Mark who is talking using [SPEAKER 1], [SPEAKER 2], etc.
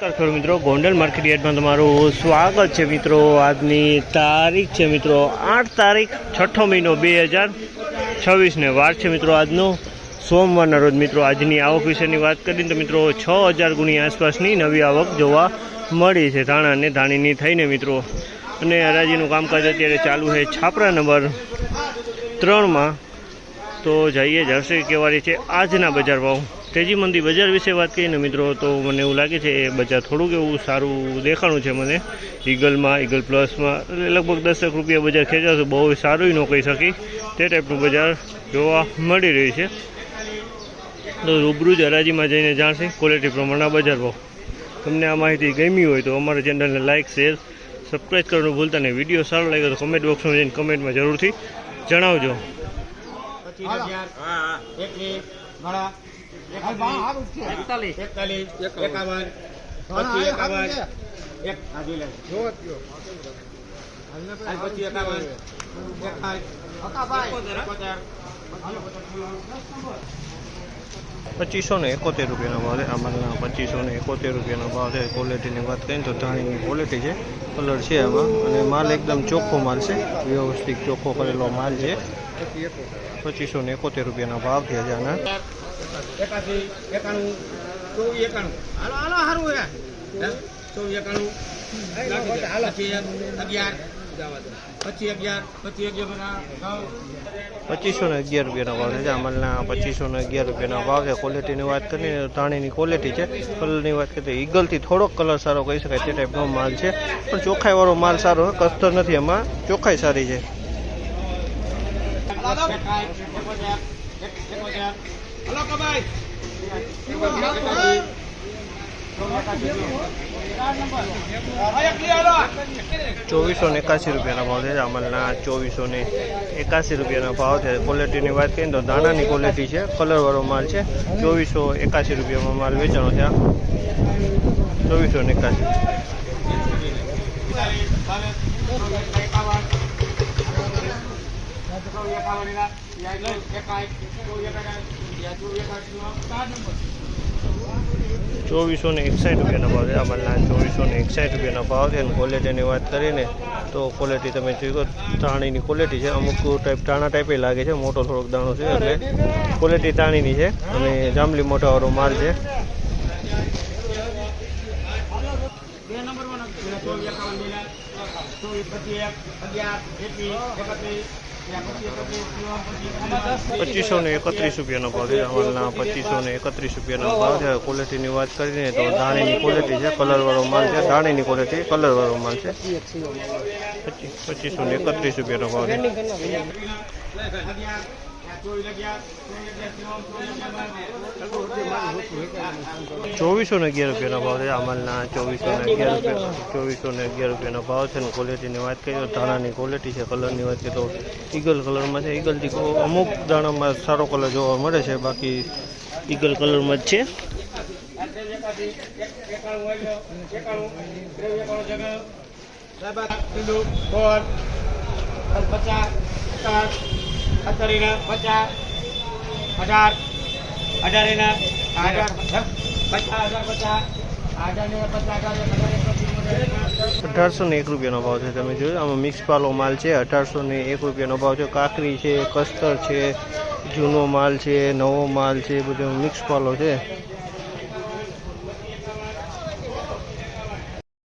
[SPEAKER 1] નમસ્કાર ખેડૂત મિત્રો, ગોંડલ માર્કેટ યાર્ડમાં તમારું સ્વાગત છે મિત્રો। આજની તારીખ છે મિત્રો 8 તારીખ 6ઠો મહિનો 2026 ને વાર છે મિત્રો આજનો સોમવારના રોજ મિત્રો। આજની આવક વિશેની વાત કરીએ તો મિત્રો 6000 ગુણી આસપાસની નવી આવક જોવા મળી છે ધાણા અને ધાણીની થઈને મિત્રો। અને હરાજીનું કામકાજ અત્યારે ચાલુ છે છાપરા નંબર 3માં। તો જઈએ જર્સી કેવારી છે આજના બજાર ભાવ। તેજી મંદી બજાર વિશે વાત કરીએ ને મિત્રો તો મને એવું લાગે છે એ બજાર થોડુંક એવું સારું દેખાણું છે મને। ઈગલમાં, ઈગલ પ્લસમાં લગભગ 10 રૂપિયા બજાર ખેંચાશે, બહુ સારું ન કહી શકી તે ટાઈપનું બજાર જોવા મળી રહ્યું છે। તો રૂબરૂ જ હરાજીમાં જઈને જાણશે ક્વોલિટી પ્રમાણના બજાર ભાવ। તમને આ માહિતી ગમી હોય તો અમારા ચેનલને લાઇક, શેર, સબસ્ક્રાઈબ કરવાનું ભૂલતા નહીં। વિડીયો સારો લાગ્યો તો કમેન્ટ બોક્સમાં જઈને કમેન્ટમાં જરૂરથી જણાવજો। ₹2571 રૂપિયાનો ભાવ છે। આમાં ₹2571 રૂપિયાનો ભાવ છે। ક્વોલિટીની વાત કરીએ તો ધાણીની ક્વોલિટી છે, કલર છે આમાં, અને માલ એકદમ ચોખ્ખો માલ છે, વ્યવસ્થિત ચોખ્ખો કરેલો માલ છે। ₹2571 રૂપિયાનો ભાવ થયા છે આના। 2511 રૂપિયાનો ભાવ છે। અમલના 2511 રૂપિયાનો ભાવ છે। ક્વોલિટીની વાત કરીએ તો ધાણીની ક્વોલિટી છે। કલરની વાત કરીએ તો ઈગલથી થોડોક કલર સારો કહી શકાય તે ટાઈપનો માલ છે, પણ ચોખ્ખાઈવાળો માલ સારો છે, કસ્તર નથી, એમાં ચોખ્ખાઈ સારી છે। ₹2481 રૂપિયાનો ભાવ છે। અમલના ₹2481 રૂપિયાનો ભાવ છે। ક્વોલિટીની વાત કરીએ તો દાણાની ક્વોલિટી છે, કલરવાળો માલ છે। ₹2481 રૂપિયામાં માલ વેચાણો છે। 2481। ₹2461 રૂપિયાનો ભાવ છે। અમલના ₹2461 રૂપિયાનો ભાવ છે। અને ક્વોલિટીની વાત કરીને તો ક્વોલિટી તમે જોઈ ધાણીની ક્વોલિટી છે, અમુક ટાઈપ ટાણા ટાઈપે લાગે છે, મોટો થોડોક દાણો છે, એટલે ક્વોલિટી ટાણીની છે અને જાંબલી મોટાવાળો માલ છે। ₹2531 રૂપિયાનો ભાવ છે। અમલના ₹2531 રૂપિયાનો ભાવ છે। ક્વોલિટીની વાત કરીને તો ધાણીની ક્વોલિટી છે, કલરવાળો માલ છે, ધાણીની ક્વોલિટી કલરવાળો માલ છે। ₹2531 રૂપિયાનો ભાવ છે। ₹2411 રૂપિયાનો ભાવ છે। અમલના ₹2411 રૂપિયાનો ભાવ છે। અને ક્વોલિટીની વાત કરીએ તો ધાણાની ક્વોલિટી છે, કલરની વાત કરીએ તો ઈગલ કલરમાં છે। ઈગલથી અમુક દાણામાં સારો કલર જોવા મળે છે, બાકી ઈગલ કલરમાં જ છે। ₹1801 રૂપિયાનો ભાવ છે। તમે જોયું આમાં મિક્સ પાલો માલ છે। ₹1801 રૂપિયાનો ભાવ છે। કાકરી છે, કસ્તર છે, જૂનો માલ છે, નવો માલ છે, બધો મિક્સ પાલો છે।